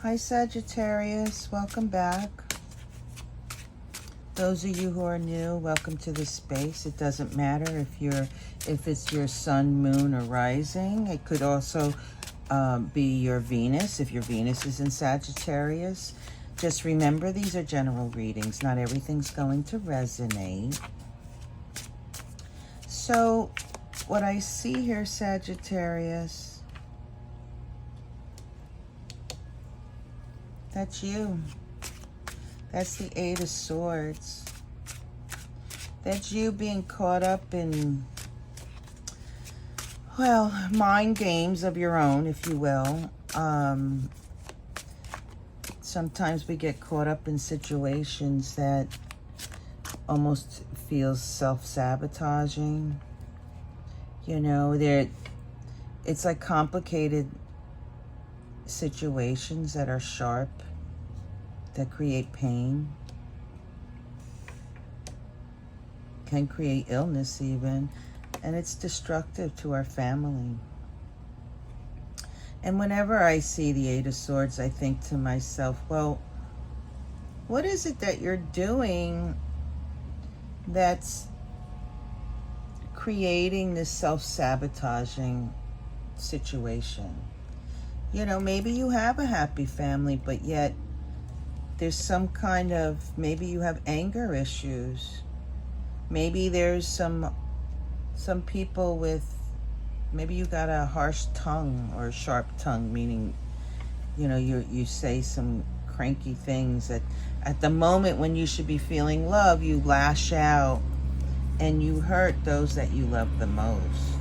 Hi Sagittarius, welcome back. Those of you who are new, welcome to this space. It doesn't matter if it's your sun, moon, or rising. It could also be your Venus, if your Venus is in Sagittarius. Just remember, these are general readings. Not everything's going to resonate. So, what I see here, Sagittarius, that's you. That's the Eight of Swords. That's you being caught up in, well, mind games of your own, if you will. Sometimes we get caught up in situations that almost feels self-sabotaging. You know, it's like complicated situations that are sharp, that create pain, can create illness even, and it's destructive to our family. And whenever I see the Eight of Swords, I think to myself, well, what is it that you're doing that's creating this self-sabotaging situation? You know, maybe you have a happy family, but yet there's some kind of, maybe you have anger issues. Maybe there's some people with, maybe you got a harsh tongue or a sharp tongue, meaning, you know, you say some cranky things that at the moment when you should be feeling love, you lash out and you hurt those that you love the most.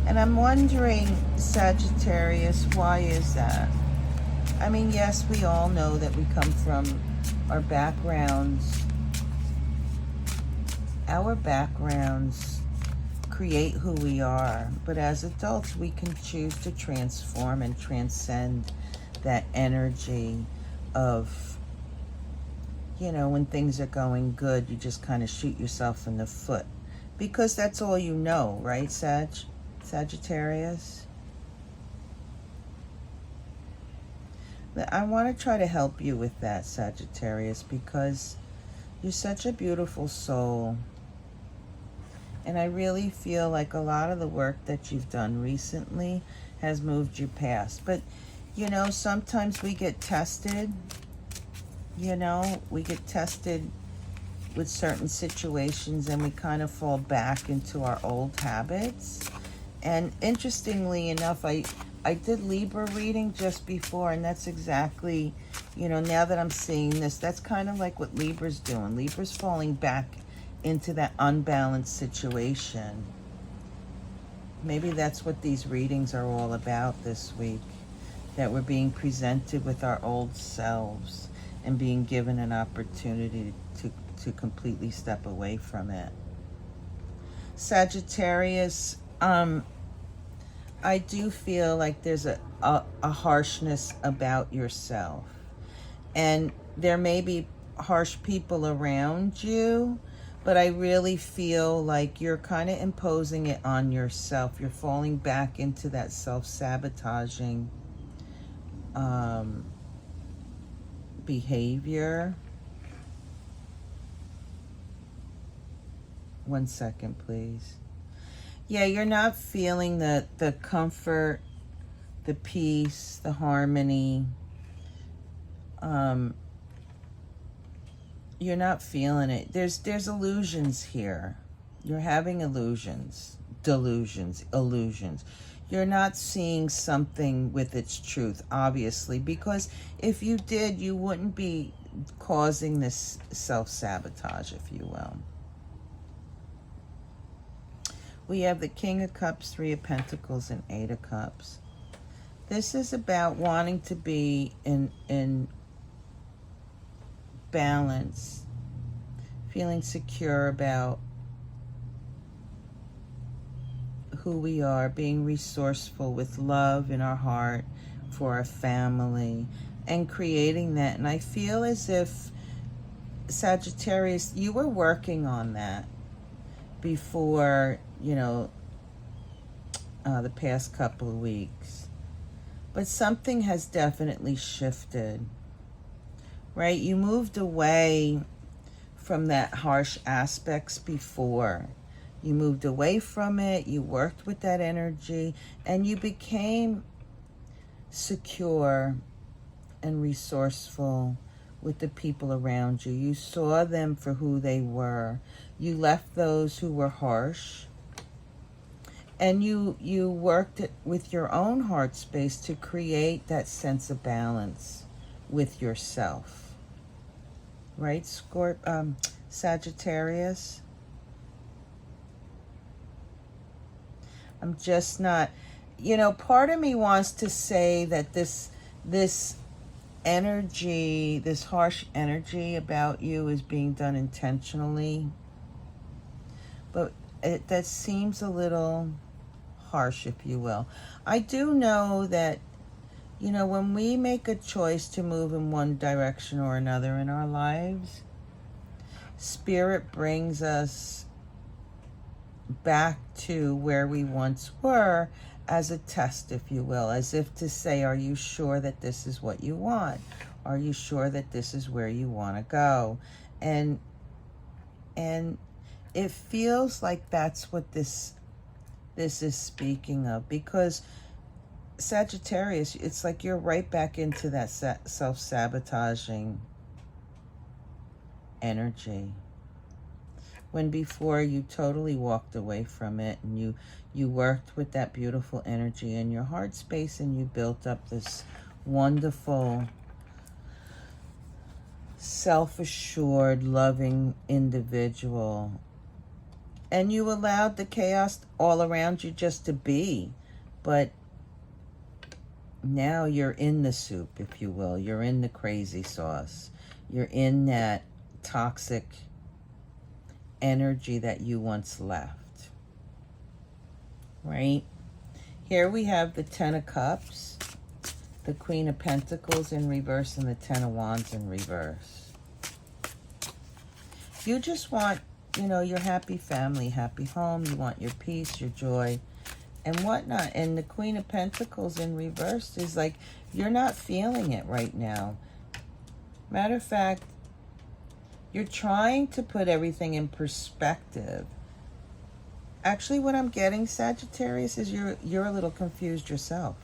And I'm wondering, Sagittarius, why is that? I mean, yes, we all know that we come from our backgrounds. Our backgrounds create who we are, but as adults, we can choose to transform and transcend that energy of, you know, when things are going good, you just kind of shoot yourself in the foot because that's all you know, right, Sagittarius? I want to try to help you with that, Sagittarius, because you're such a beautiful soul. And I really feel like a lot of the work that you've done recently has moved you past. But, you know, sometimes we get tested. You know, we get tested with certain situations and we kind of fall back into our old habits. And interestingly enough, I did Libra reading just before, and that's exactly, you know, now that I'm seeing this, that's kind of like what Libra's doing. Libra's falling back into that unbalanced situation. Maybe that's what these readings are all about this week, that we're being presented with our old selves and being given an opportunity to completely step away from it. Sagittarius, I do feel like there's a harshness about yourself. And there may be harsh people around you, but I really feel like you're kind of imposing it on yourself. You're falling back into that self-sabotaging behavior. 1 second, please. Yeah, you're not feeling the comfort, the peace, the harmony. You're not feeling it. There's illusions here. You're having illusions, delusions, illusions. You're not seeing something with its truth, obviously, because if you did, you wouldn't be causing this self-sabotage, if you will. We have the King of Cups, Three of Pentacles, and Eight of Cups. This is about wanting to be in balance, feeling secure about who we are, being resourceful with love in our heart for our family, and creating that. And I feel as if, Sagittarius, you were working on that before, you know, the past couple of weeks. but something has definitely shifted, right? You moved away from that harsh aspects before. You moved away from it, you worked with that energy, and you became secure and resourceful with the people around you. You saw them for who they were. You left those who were harsh, and you worked it with your own heart space to create that sense of balance with yourself. Right, Sagittarius? I'm just not, part of me wants to say that this energy, this harsh energy about you is being done intentionally, but that seems a little harsh, if you will. I do know that, when we make a choice to move in one direction or another in our lives, Spirit brings us back to where we once were as a test, if you will, as if to say, are you sure that this is what you want? Are you sure that this is where you want to go? And it feels like that's what this is speaking of, because Sagittarius, it's like you're right back into that self-sabotaging energy, when before you totally walked away from it, and you worked with that beautiful energy in your heart space, and you built up this wonderful, self-assured, loving individual, and you allowed the chaos all around you just to be. But now you're in the soup, if you will. You're in the crazy sauce. You're in that toxic energy that you once left, right? Here we have the Ten of Cups, the Queen of Pentacles in reverse, and the Ten of Wands in reverse. You just want, your happy family, happy home. You want your peace, your joy, and whatnot. And the Queen of Pentacles in reverse is like, you're not feeling it right now. Matter of fact, you're trying to put everything in perspective. Actually, what I'm getting, Sagittarius, is you're a little confused yourself.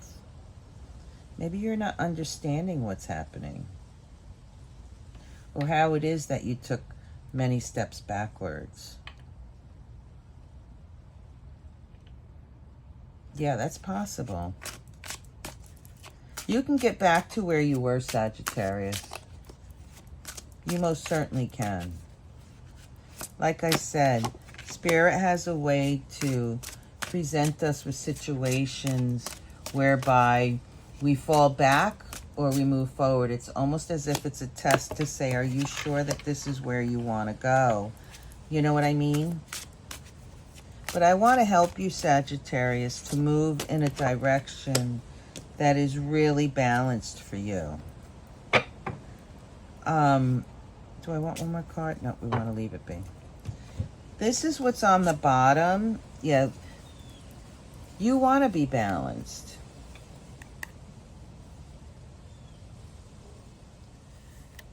Maybe you're not understanding what's happening, or how it is that you took many steps backwards. Yeah, that's possible. You can get back to where you were, Sagittarius. You most certainly can. Like I said, Spirit has a way to present us with situations whereby we fall back or we move forward. It's almost as if it's a test to say, are you sure that this is where you want to go? You know what I mean? But I want to help you, Sagittarius, to move in a direction that is really balanced for you. Do I want one more card? No, we want to leave it be. This is what's on the bottom. Yeah, you want to be balanced.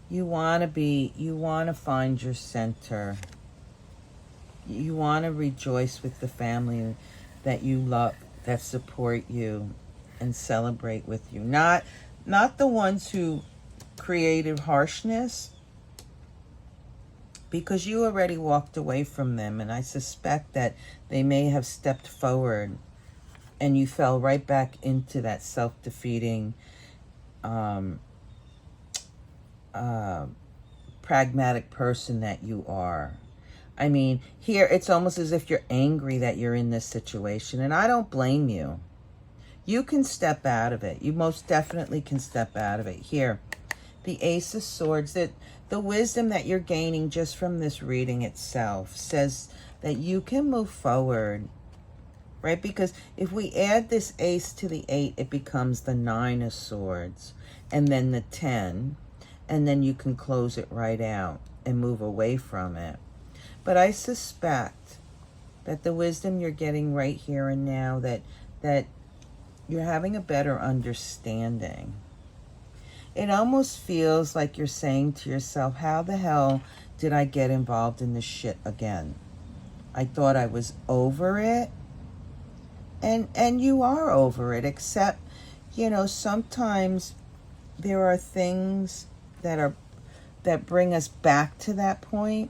You want to find your center. You want to rejoice with the family that you love, that support you and celebrate with you. Not the ones who created harshness, because you already walked away from them, and I suspect that they may have stepped forward and you fell right back into that self-defeating, pragmatic person that you are. I mean, here it's almost as if you're angry that you're in this situation, and I don't blame you. You can step out of it. You most definitely can step out of it. Here, the Ace of Swords, that the wisdom that you're gaining just from this reading itself says that you can move forward, right? Because if we add this Ace to the 8, it becomes the 9 of Swords, and then the 10, and then you can close it right out and move away from it. But I suspect that the wisdom you're getting right here and now, that You're having a better understanding. It almost feels like you're saying to yourself, how the hell did I get involved in this shit again? I thought I was over it. And you are over it, except, you know, sometimes there are things that bring us back to that point.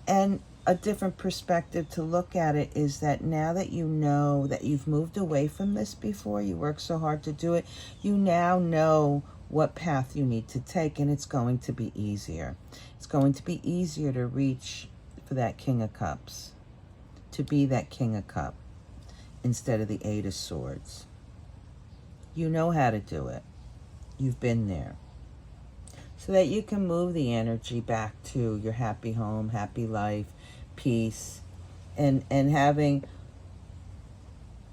And a different perspective to look at it is that now that you know that you've moved away from this before, you worked so hard to do it, you now know what path you need to take, and it's going to be easier. It's going to be easier to reach for that King of Cups, to be that King of Cups instead of the Eight of Swords. You know how to do it. You've been there. So that you can move the energy back to your happy home, happy life, peace, and having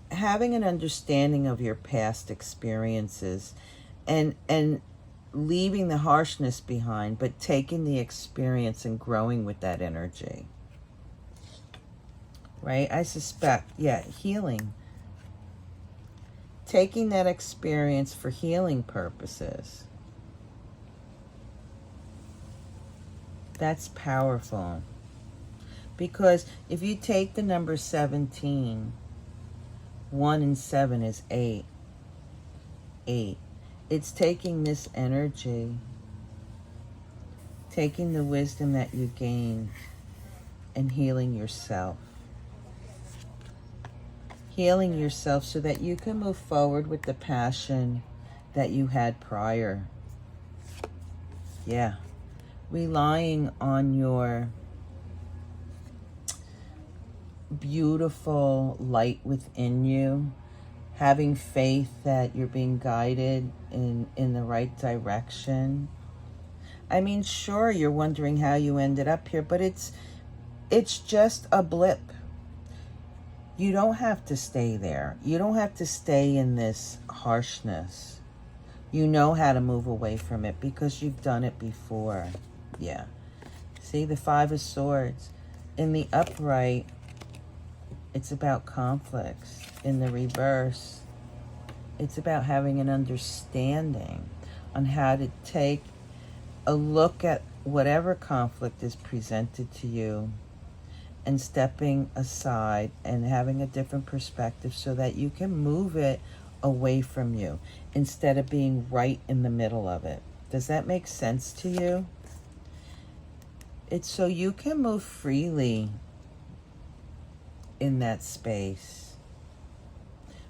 an understanding of your past experiences, and leaving the harshness behind, but taking the experience and growing with that energy. Right? I suspect, yeah, healing. Taking that experience for healing purposes. That's powerful. Because if you take the number 17, 1 and 7 is 8. 8. It's taking this energy, taking the wisdom that you gained, and healing yourself. Healing yourself so that you can move forward with the passion that you had prior. Yeah. Relying on your beautiful light within you, having faith that you're being guided in the right direction. I mean, sure, you're wondering how you ended up here, but it's just a blip. You don't have to stay there. You don't have to stay in this harshness. You know how to move away from it because you've done it before. Yeah. See, the 5 of Swords. In the upright, it's about conflicts. In the reverse, it's about having an understanding on how to take a look at whatever conflict is presented to you and stepping aside and having a different perspective so that you can move it away from you instead of being right in the middle of it. Does that make sense to you? It's so you can move freely in that space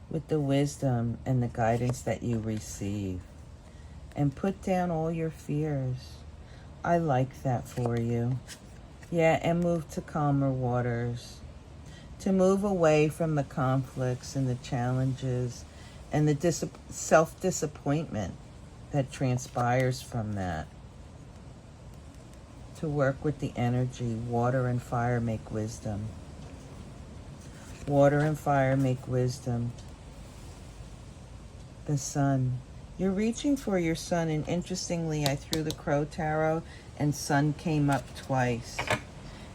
with the wisdom and the guidance that you receive, and put down all your fears. I like that for you. Yeah, and move to calmer waters. To move away from the conflicts and the challenges and the self-disappointment that transpires from that. To work with the energy. Water and fire make wisdom. Water and fire make wisdom. The sun. You're reaching for your sun, and interestingly, I threw the Crow Tarot and sun came up twice.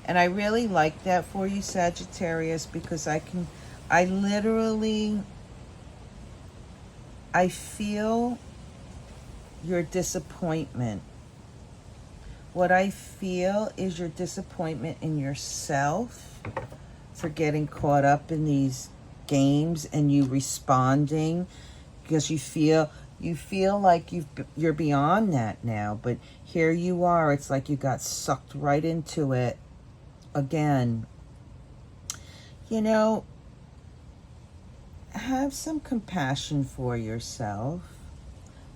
And I really like that for you, Sagittarius, because I feel your disappointment. What I feel is your disappointment in yourself for getting caught up in these games and you responding because you feel like you're beyond that now, but here you are. It's like you got sucked right into it again. You know, have some compassion for yourself.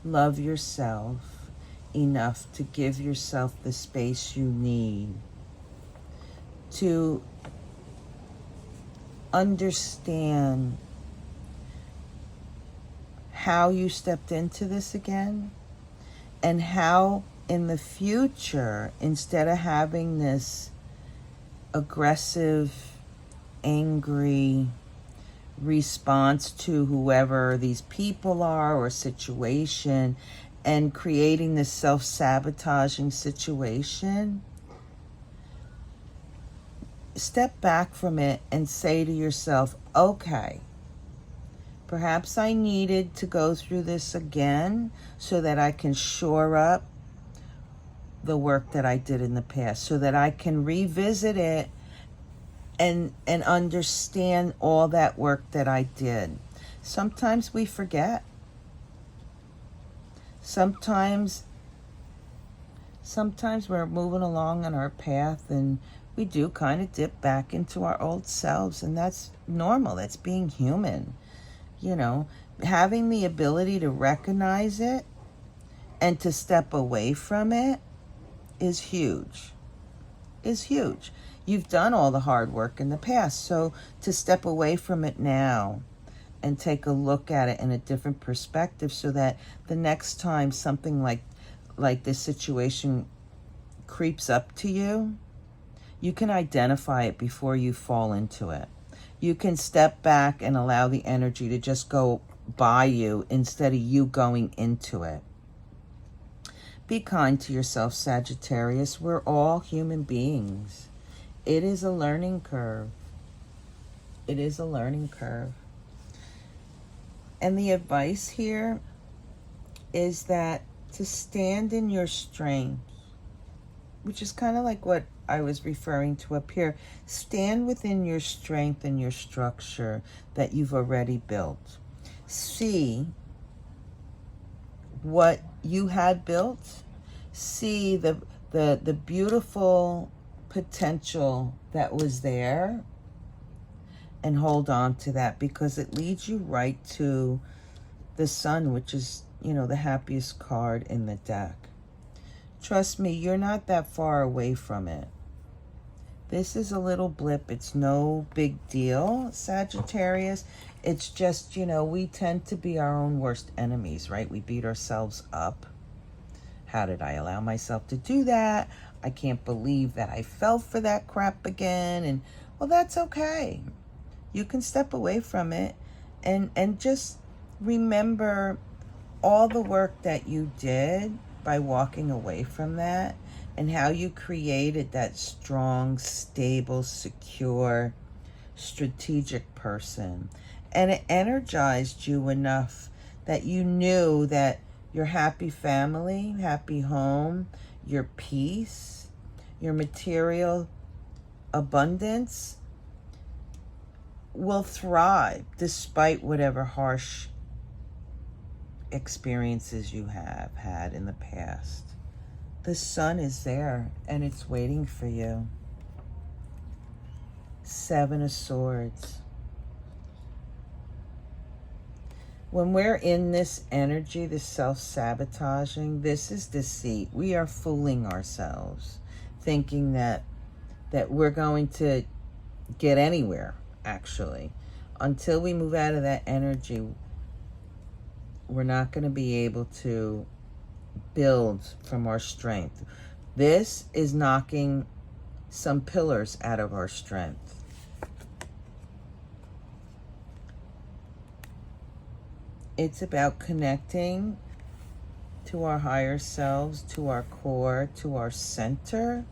Love yourself enough to give yourself the space you need to understand how you stepped into this again, and how in the future, instead of having this aggressive, angry response to whoever these people are or situation and creating this self-sabotaging situation, step back from it and say to yourself, okay, Perhaps I needed to go through this again so that I can shore up the work that I did in the past, so that I can revisit it and understand all that work that I did. Sometimes we forget. Sometimes we're moving along on our path and we do kind of dip back into our old selves, and that's normal. That's being human. You know, having the ability to recognize it and to step away from it is huge. Is huge. You've done all the hard work in the past, so to step away from it now and take a look at it in a different perspective, so that the next time something like this situation creeps up to you, you can identify it before you fall into it. You can step back and allow the energy to just go by you instead of you going into it. Be kind to yourself, Sagittarius. We're all human beings. It is a learning curve. It is a learning curve. And the advice here is that to stand in your strength, which is kind of like what I was referring to up here. Stand within your strength and your structure that you've already built. See what you had built. See the beautiful potential that was there, and hold on to that, because it leads you right to the sun, which is, you know, the happiest card in the deck. Trust me, you're not that far away from it. This is a little blip. It's no big deal, Sagittarius. It's just, you know, we tend to be our own worst enemies, right? We beat ourselves up. How did I allow myself to do that? I can't believe that I fell for that crap again. And, well, that's okay. You can step away from it and just remember all the work that you did by walking away from that, and how you created that strong, stable, secure, strategic person. And it energized you enough that you knew that your happy family, happy home, your peace, your material abundance will thrive despite whatever harsh experiences you have had in the past. The sun is there and it's waiting for you. 7 of Swords. When we're in this energy, this self-sabotaging, this is deceit. We are fooling ourselves, thinking that we're going to get anywhere, actually. Until we move out of that energy, we're not going to be able to build from our strength. This is knocking some pillars out of our strength. It's about connecting to our higher selves, to our core, to our center,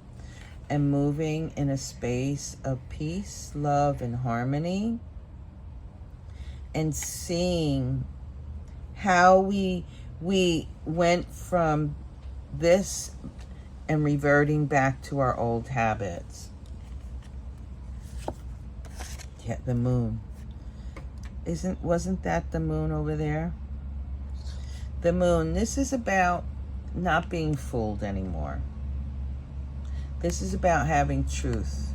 and moving in a space of peace, love, and harmony, and seeing how we went from this and reverting back to our old habits. Yeah, the moon. Wasn't that the moon over there? The moon. This is about not being fooled anymore. This is about having truth.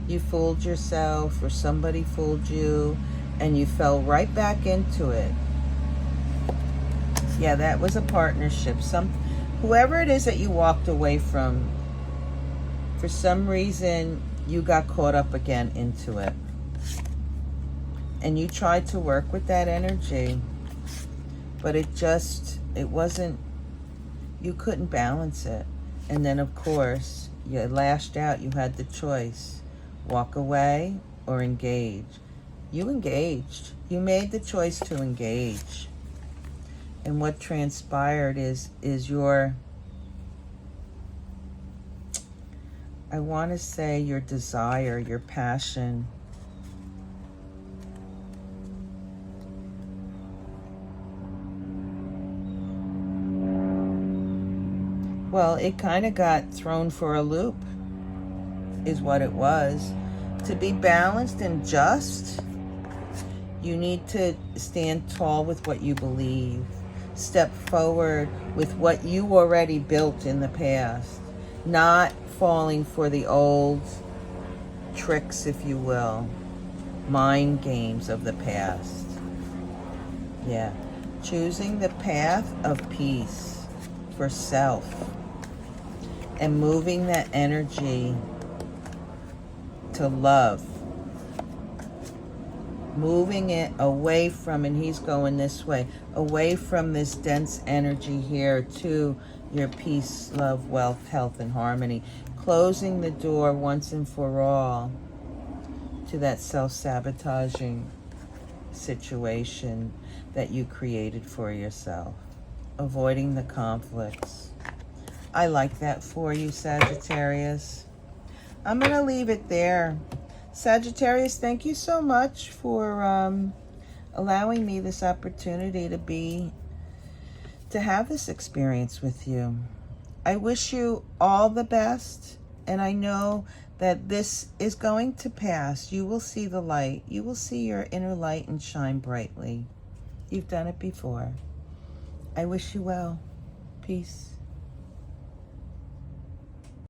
You fooled yourself, or somebody fooled you, and you fell right back into it. Yeah, that was a partnership. Whoever it is that you walked away from, for some reason, you got caught up again into it. And you tried to work with that energy, but it wasn't, you couldn't balance it. And then, of course, you lashed out. You had the choice, walk away or engage. You engaged. You made the choice to engage. And what transpired is your, I want to say your desire, your passion Well, it kind of got thrown for a loop, is what it was. To be balanced and just, you need to stand tall with what you believe. Step forward with what you already built in the past. Not falling for the old tricks, if you will. Mind games of the past. Yeah. Choosing the path of peace for self. And moving that energy to love. Moving it away from, and he's going this way, away from this dense energy here to your peace, love, wealth, health, and harmony. Closing the door once and for all to that self-sabotaging situation that you created for yourself. Avoiding the conflicts. I like that for you, Sagittarius. I'm going to leave it there. Sagittarius, thank you so much for allowing me this opportunity to have this experience with you. I wish you all the best, and I know that this is going to pass. You will see the light. You will see your inner light and shine brightly. You've done it before. I wish you well. Peace.